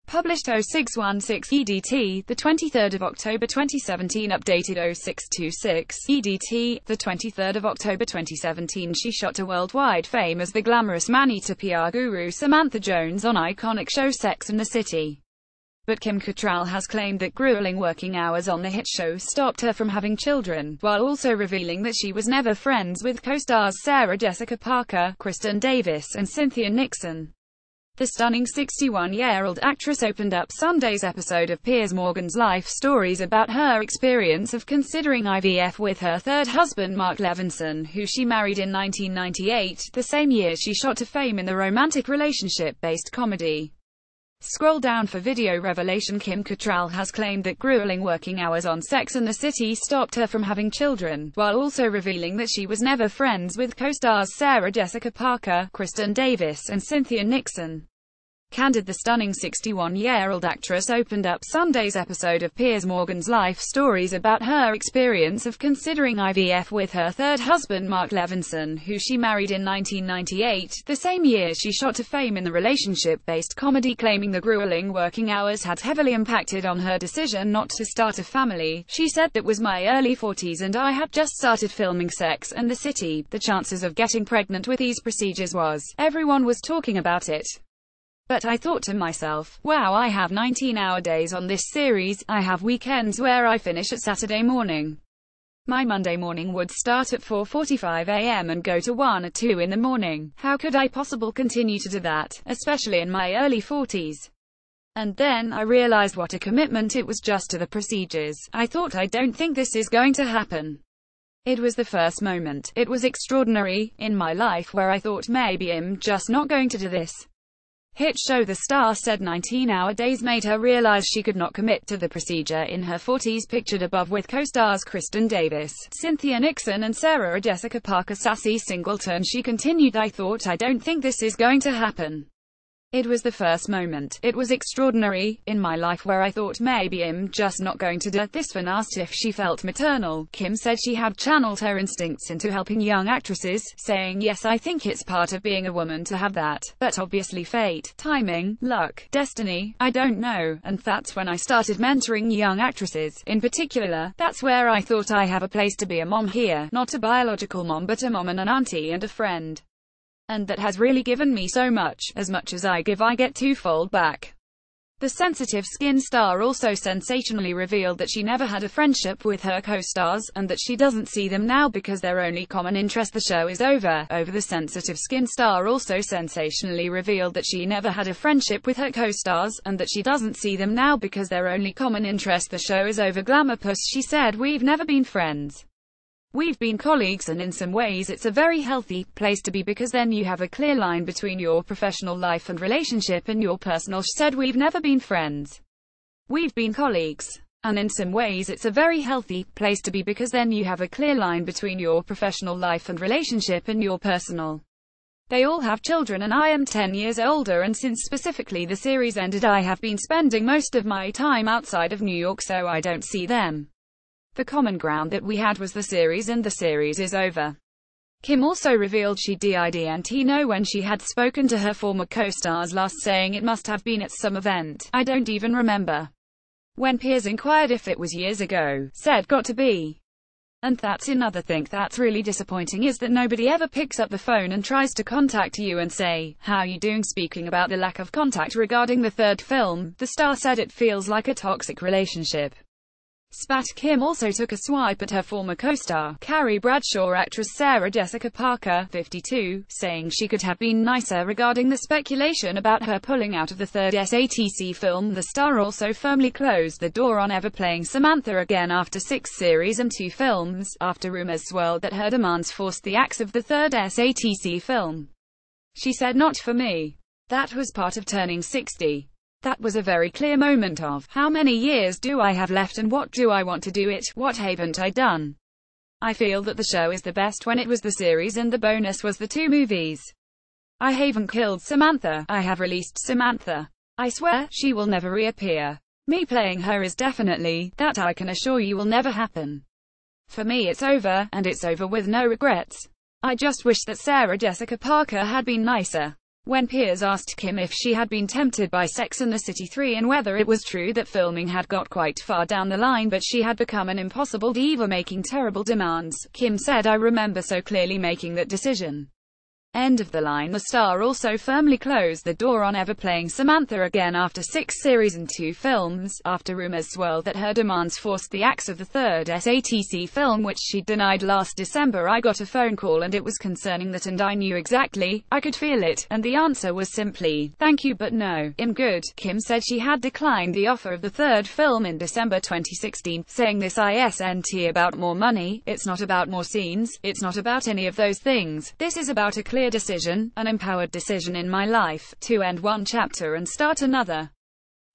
Published 0616 EDT, the 23rd of October 2017. Updated 0626 EDT, the 23rd of October 2017. She shot to worldwide fame as the glamorous man-eater PR guru Samantha Jones on iconic show Sex and the City. But Kim Cattrall has claimed that grueling working hours on the hit show stopped her from having children, while also revealing that she was never friends with co-stars Sarah Jessica Parker, Kristen Davis, and Cynthia Nixon. The stunning 61-year-old actress opened up Sunday's episode of Piers Morgan's life stories about her experience of considering IVF with her third husband Mark Levinson, who she married in 1998, the same year she shot to fame in the romantic relationship-based comedy. Scroll down for video revelation. Kim Cattrall has claimed that grueling working hours on Sex and the City stopped her from having children, while also revealing that she was never friends with co-stars Sarah Jessica Parker, Kristen Davis, and Cynthia Nixon. Candid. The stunning 61-year-old actress opened up Sunday's episode of Piers Morgan's life stories about her experience of considering IVF with her third husband Mark Levinson, who she married in 1998, the same year she shot to fame in the relationship-based comedy, claiming the grueling working hours had heavily impacted on her decision not to start a family. She said, "That was my early 40s and I had just started filming Sex and the City. The chances of getting pregnant with these procedures everyone was talking about it. But I thought to myself, wow, I have 19-hour days on this series, I have weekends where I finish at Saturday morning. My Monday morning would start at 4:45 a.m. and go to 1 or 2 in the morning. How could I possibly continue to do that, especially in my early 40s? And then I realized what a commitment it was just to the procedures. I thought, I don't think this is going to happen. It was the first moment, it was extraordinary, in my life where I thought maybe I'm just not going to do this." Hit show. The star said 19-hour days made her realize she could not commit to the procedure in her 40s, pictured above with co-stars Kristen Davis, Cynthia Nixon, and Sarah Jessica Parker. Sassy Singleton. She continued, "I thought, I don't think this is going to happen. It was the first moment, it was extraordinary, in my life where I thought maybe I'm just not going to do this." When asked if she felt maternal, Kim said she had channeled her instincts into helping young actresses, saying, "Yes, I think it's part of being a woman to have that, but obviously fate, timing, luck, destiny, I don't know, and that's when I started mentoring young actresses. In particular, that's where I thought I have a place to be a mom here, not a biological mom but a mom and an auntie and a friend. And that has really given me so much. As much as I give, I get twofold back." The sensitive skin star also sensationally revealed that she never had a friendship with her co-stars, and that she doesn't see them now because their only common interest the show is over. The sensitive skin star also sensationally revealed that she never had a friendship with her co-stars, and that she doesn't see them now because their only common interest the show is over. Glamourpuss. She said, "We've never been friends. We've been colleagues, and in some ways it's a very healthy place to be because then you have a clear line between your professional life and relationship and your personal." She said, "We've never been friends. We've been colleagues. And in some ways it's a very healthy place to be because then you have a clear line between your professional life and relationship and your personal." They all have children and I am 10 years older, and since specifically the series ended I have been spending most of my time outside of New York, so I don't see them. The common ground that we had was the series, and the series is over." Kim also revealed she didn't know when she had spoken to her former co-stars last, saying, "It must have been at some event. I don't even remember." When Piers inquired if it was years ago, said, "Got to be." And that's another thing that's really disappointing, is that nobody ever picks up the phone and tries to contact you and say, "How you doing?" Speaking about the lack of contact regarding the third film, the star said it feels like a toxic relationship. Spat. Kim also took a swipe at her former co-star, Carrie Bradshaw. Actress Sarah Jessica Parker, 52, saying she could have been nicer regarding the speculation about her pulling out of the third SATC film. The star also firmly closed the door on ever playing Samantha again after 6 series and 2 films, after rumors swirled that her demands forced the acts of the third SATC film. She said, "Not for me. That was part of turning 60. That was a very clear moment of, how many years do I have left and what do I want to do it, what haven't I done? I feel that the show is the best when it was the series and the bonus was the 2 movies. I haven't killed Samantha, I have released Samantha. I swear, she will never reappear. Me playing her is definitely, that I can assure you will never happen. For me it's over, and it's over with no regrets. I just wish that Sarah Jessica Parker had been nicer." When Piers asked Kim if she had been tempted by Sex and the City 3 and whether it was true that filming had got quite far down the line but she had become an impossible diva making terrible demands, Kim said, "I remember so clearly making that decision." End of the line. The star also firmly closed the door on ever playing Samantha again after 6 series and 2 films, after rumors swirled that her demands forced the acts of the third SATC film, which she denied last December. "I got a phone call and it was concerning that, and I knew exactly, I could feel it, and the answer was simply, thank you but no, I'm good." Kim said she had declined the offer of the third film in December 2016, saying this isn't about more money, it's not about more scenes, it's not about any of those things, this is about a clear decision, an empowered decision in my life, to end one chapter and start another.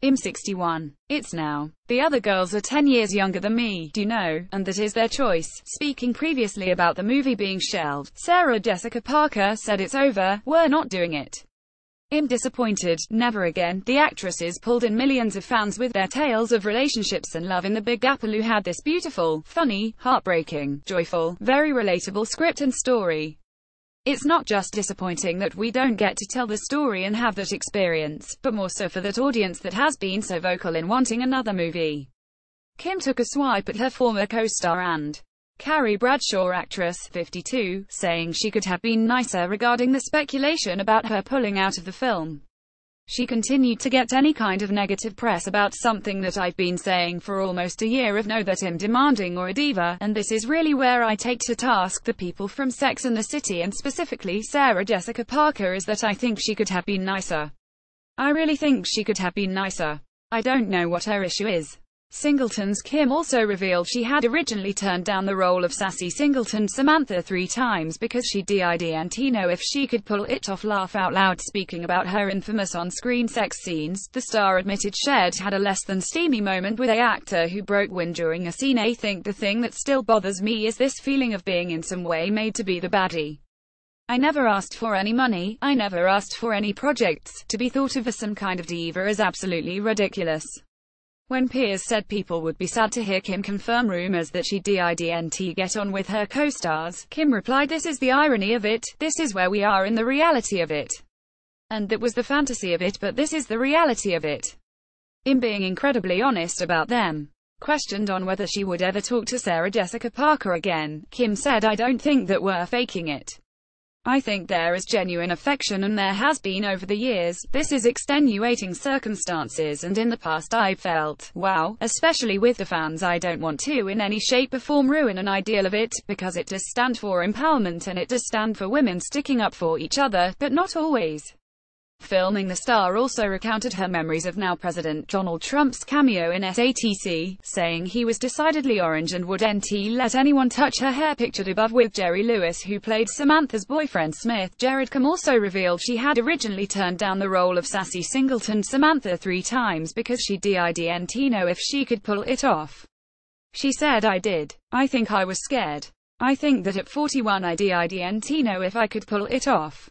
I'm 61. It's now. The other girls are 10 years younger than me, do you know, and that is their choice. Speaking previously about the movie being shelved, Sarah Jessica Parker said, "It's over, we're not doing it. I'm disappointed, never again." The actresses pulled in millions of fans with their tales of relationships and love in the Big Apple, who had this beautiful, funny, heartbreaking, joyful, very relatable script and story. It's not just disappointing that we don't get to tell the story and have that experience, but more so for that audience that has been so vocal in wanting another movie. Kim took a swipe at her former co-star and Carrie Bradshaw, actress, 52, saying she could have been nicer regarding the speculation about her pulling out of the film. She continued to get any kind of negative press about something that I've been saying for almost a year of no, that I'm demanding or a diva, and this is really where I take to task the people from Sex and the City and specifically Sarah Jessica Parker, is that I think she could have been nicer. I really think she could have been nicer. I don't know what her issue is." Singleton's Kim also revealed she had originally turned down the role of sassy Singleton Samantha 3 times because she didn't know if she could pull it off. Laugh out loud. Speaking about her infamous on-screen sex scenes, the star admitted she'd had a less than steamy moment with an actor who broke wind during a scene. "I think the thing that still bothers me is this feeling of being in some way made to be the baddie. I never asked for any money, I never asked for any projects. To be thought of as some kind of diva is absolutely ridiculous." When Piers said people would be sad to hear Kim confirm rumors that she didn't get on with her co-stars, Kim replied, "This is the irony of it, this is where we are in the reality of it. And that was the fantasy of it, but this is the reality of it. I'm being incredibly honest about them." Questioned on whether she would ever talk to Sarah Jessica Parker again, Kim said, "I don't think that we're faking it. I think there is genuine affection, and there has been over the years. This is extenuating circumstances, and in the past I've felt, wow, especially with the fans. I don't want to in any shape or form ruin an ideal of it, because it does stand for empowerment and it does stand for women sticking up for each other, but not always." Filming, the star also recounted her memories of now President Donald Trump's cameo in SATC, saying he was decidedly orange and wouldn't let anyone touch her hair. Pictured above with Jerry Lewis, who played Samantha's boyfriend Smith. Jared Kim also revealed she had originally turned down the role of sassy Singleton Samantha 3 times because she didn't know if she could pull it off. She said, "I did. I think I was scared. I think that at 41 I didn't know if I could pull it off.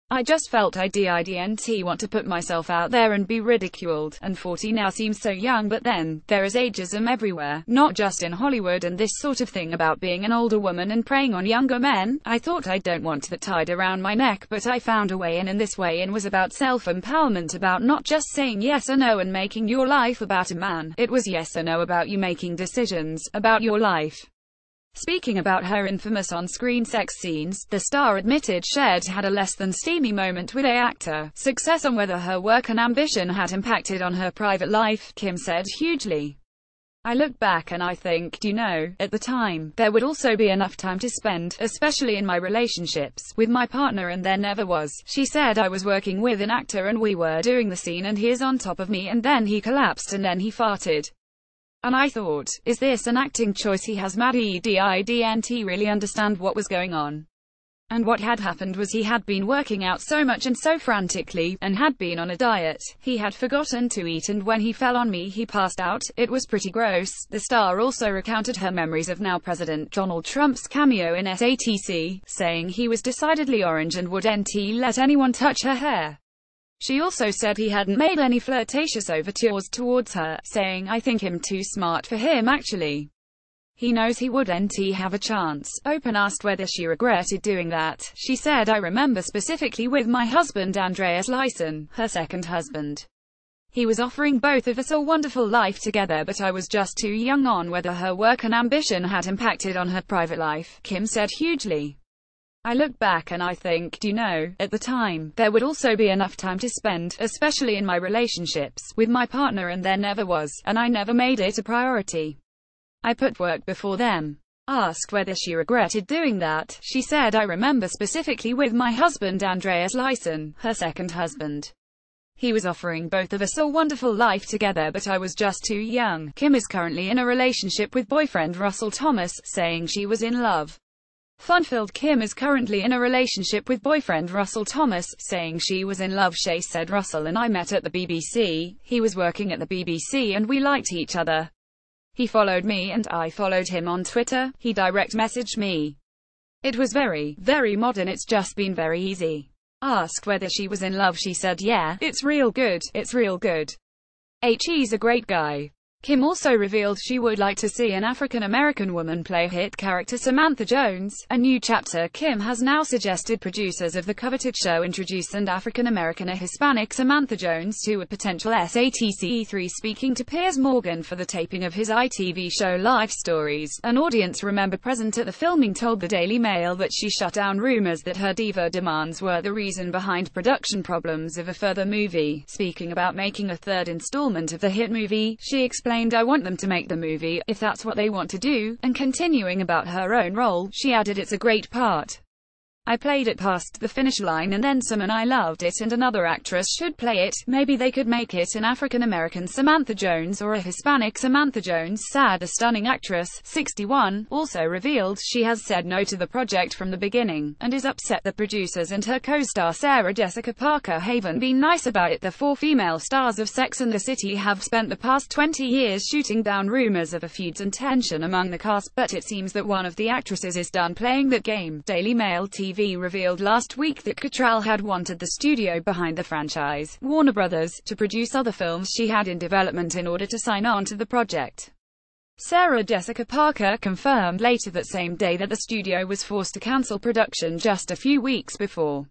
I just felt I didn't want to put myself out there and be ridiculed, and 40 now seems so young, but then, there is ageism everywhere, not just in Hollywood, and this sort of thing about being an older woman and preying on younger men. I thought I don't want that tied around my neck, but I found a way in, and this way in was about self-empowerment, about not just saying yes or no and making your life about a man. It was yes or no about you making decisions about your life." Speaking about her infamous on-screen sex scenes, the star admitted she'd had a less than steamy moment with an actor. Success on whether her work and ambition had impacted on her private life, Kim said, "Hugely. I look back and I think, you know, at the time, there would also be enough time to spend, especially in my relationships, with my partner, and there never was." She said, "I was working with an actor and we were doing the scene and he is on top of me and then he collapsed and then he farted. And I thought, is this an acting choice he has mad? He didn't really understand what was going on. And what had happened was he had been working out so much and so frantically, and had been on a diet. He had forgotten to eat, and when he fell on me he passed out. It was pretty gross." The star also recounted her memories of now President Donald Trump's cameo in SATC, saying he was decidedly orange and wouldn't let anyone touch her hair. She also said he hadn't made any flirtatious overtures towards her, saying, "I think I'm too smart for him actually. He knows he wouldn't have a chance. Open asked whether she regretted doing that. She said, I remember specifically with my husband Andreas Lyson, her second husband. He was offering both of us a wonderful life together, but I was just too young. On whether her work and ambition had impacted on her private life, Kim said, hugely. I look back and I think, at the time, there would also be enough time to spend, especially in my relationships, with my partner, and there never was, and I never made it a priority. I put work before them. Asked whether she regretted doing that, she said, I remember specifically with my husband Andreas Lyson, her second husband. He was offering both of us a wonderful life together, but I was just too young. Kim is currently in a relationship with boyfriend Russell Thomas, saying she was in love. Fun-filled. Kim is currently in a relationship with boyfriend Russell Thomas, saying she was in love. Shay said, Russell and I met at the BBC. He was working at the BBC and we liked each other. He followed me and I followed him on Twitter. He direct messaged me. It was very, very modern. It's just been very easy. Asked whether she was in love, she said, yeah, it's real good. It's real good. He's a great guy. Kim also revealed she would like to see an African-American woman play hit character Samantha Jones. A new chapter. Kim has now suggested producers of the coveted show introduce an African-American, a Hispanic Samantha Jones, to a potential SATC3. Speaking to Piers Morgan for the taping of his ITV show Life Stories, an audience member present at the filming told the Daily Mail that she shut down rumors that her diva demands were the reason behind production problems of a further movie. Speaking about making a third installment of the hit movie, she explained, I want them to make the movie, if that's what they want to do, and continuing about her own role, she added, it's a great part. I played it past the finish line and then some and I loved it and another actress should play it. Maybe they could make it an African-American Samantha Jones or a Hispanic Samantha Jones. Sad. The stunning actress, 61, also revealed she has said no to the project from the beginning, and is upset the producers and her co-star Sarah Jessica Parker haven't been nice about it. The four female stars of Sex and the City have spent the past 20 years shooting down rumors of a feud and tension among the cast, but it seems that one of the actresses is done playing that game. Daily Mail TV revealed last week that Cattrall had wanted the studio behind the franchise, Warner Brothers, to produce other films she had in development in order to sign on to the project. Sarah Jessica Parker confirmed later that same day that the studio was forced to cancel production just a few weeks before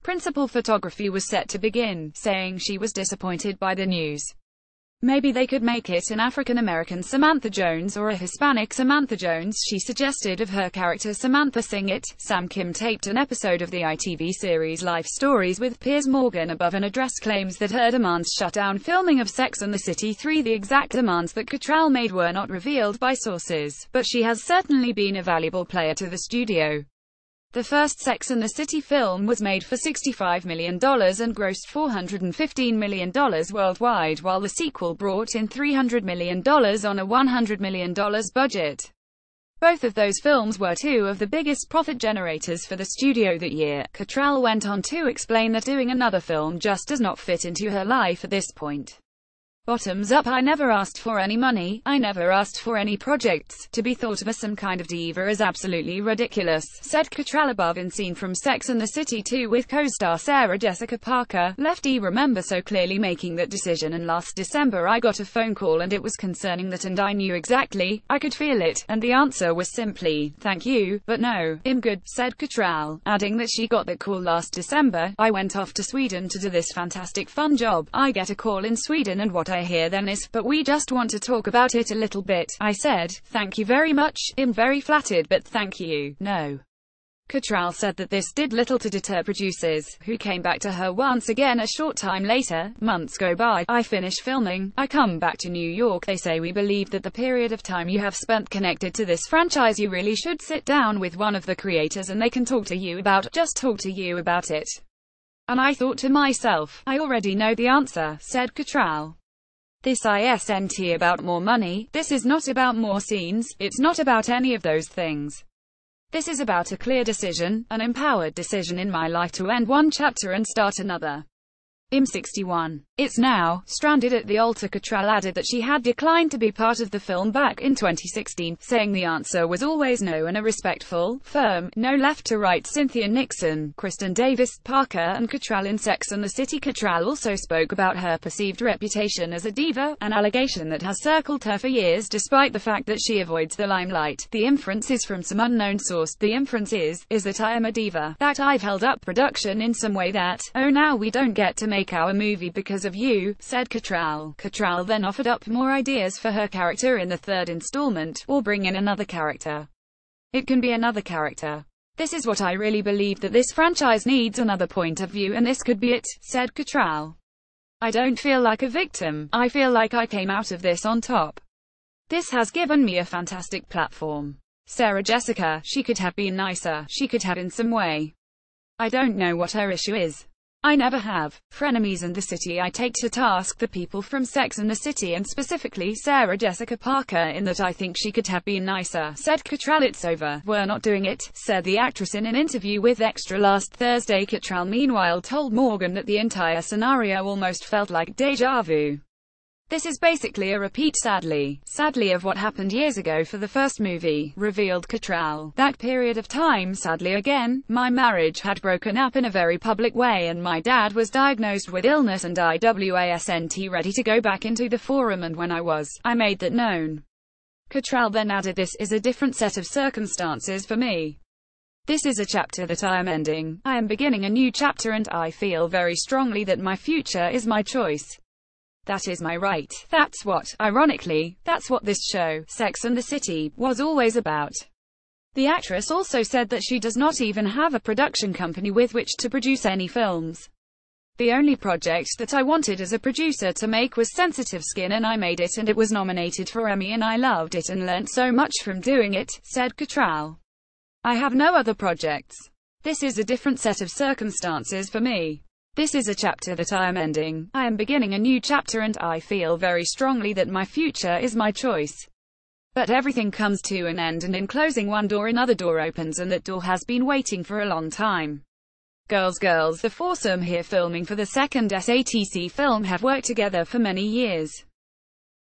principal photography was set to begin, saying she was disappointed by the news. Maybe they could make it an African-American Samantha Jones or a Hispanic Samantha Jones, she suggested of her character Samantha Sing It. Sam Kim taped an episode of the ITV series Life Stories with Piers Morgan above an address claims that her demands shut down filming of Sex and the City 3. The exact demands that Cattrall made were not revealed by sources, but she has certainly been a valuable player to the studio. The first Sex and the City film was made for $65 million and grossed $415 million worldwide, while the sequel brought in $300 million on a $100 million budget. Both of those films were two of the biggest profit generators for the studio that year. Cattrall went on to explain that doing another film just does not fit into her life at this point. Bottoms up. I never asked for any money, I never asked for any projects. To be thought of as some kind of diva is absolutely ridiculous, said Cattrall. Above in scene from Sex and the City 2 with co-star Sarah Jessica Parker. Lefty remember so clearly making that decision, and last December I got a phone call and it was concerning that, and I knew exactly, I could feel it, and the answer was simply, thank you, but no, I'm good, said Cattrall, adding that she got that call last December. I went off to Sweden to do this fantastic fun job. I get a call in Sweden and what I hear then is, but we just want to talk about it a little bit. I said, thank you very much, I'm very flattered, but thank you, no. Cattrall said that this did little to deter producers, who came back to her once again a short time later. Months go by, I finish filming, I come back to New York, they say we believe that the period of time you have spent connected to this franchise, you really should sit down with one of the creators and they can talk to you about it. And I thought to myself, I already know the answer, said Cattrall. This isn't about more money, this is not about more scenes, it's not about any of those things. This is about a clear decision, an empowered decision in my life to end one chapter and start another. Im61. It's now stranded at the altar. Cattrall added that she had declined to be part of the film back in 2016, saying the answer was always no and a respectful, firm, no left to right. Cynthia Nixon, Kristen Davis, Parker and Cattrall in Sex and the City. Cattrall also spoke about her perceived reputation as a diva, an allegation that has circled her for years despite the fact that she avoids the limelight. The inference is from some unknown source. The inference is that I am a diva, that I've held up production in some way, that, oh, now we don't get to make our movie because of you, said Cattrall. Cattrall then offered up more ideas for her character in the third installment, or bring in another character. It can be another character. This is what I really believe, that this franchise needs another point of view, and this could be it, said Cattrall. I don't feel like a victim. I feel like I came out of this on top. This has given me a fantastic platform. Sarah Jessica, she could have been nicer. She could have in some way. I don't know what her issue is. I never have. Frenemies and the City. I take to task the people from Sex and the City, and specifically Sarah Jessica Parker, in that I think she could have been nicer, said Cattrall. It's over. We're not doing it, said the actress in an interview with Extra last Thursday. Cattrall meanwhile told Morgan that the entire scenario almost felt like deja vu. This is basically a repeat, sadly, of what happened years ago for the first movie, revealed Cattrall. That period of time, sadly again, my marriage had broken up in a very public way and my dad was diagnosed with illness and I wasn't ready to go back into the forum, and when I made that known. Cattrall then added, this is a different set of circumstances for me. This is a chapter that I am ending. I am beginning a new chapter and I feel very strongly that my future is my choice. That is my right. Ironically, that's what this show, Sex and the City, was always about. The actress also said that she does not even have a production company with which to produce any films. The only project that I wanted as a producer to make was Sensitive Skin, and I made it and it was nominated for Emmy and I loved it and learnt so much from doing it, said Cattrall. I have no other projects. This is a different set of circumstances for me. This is a chapter that I am ending. I am beginning a new chapter and I feel very strongly that my future is my choice. But everything comes to an end, and in closing one door another door opens, and that door has been waiting for a long time. Girls, the foursome here filming for the second SATC film have worked together for many years.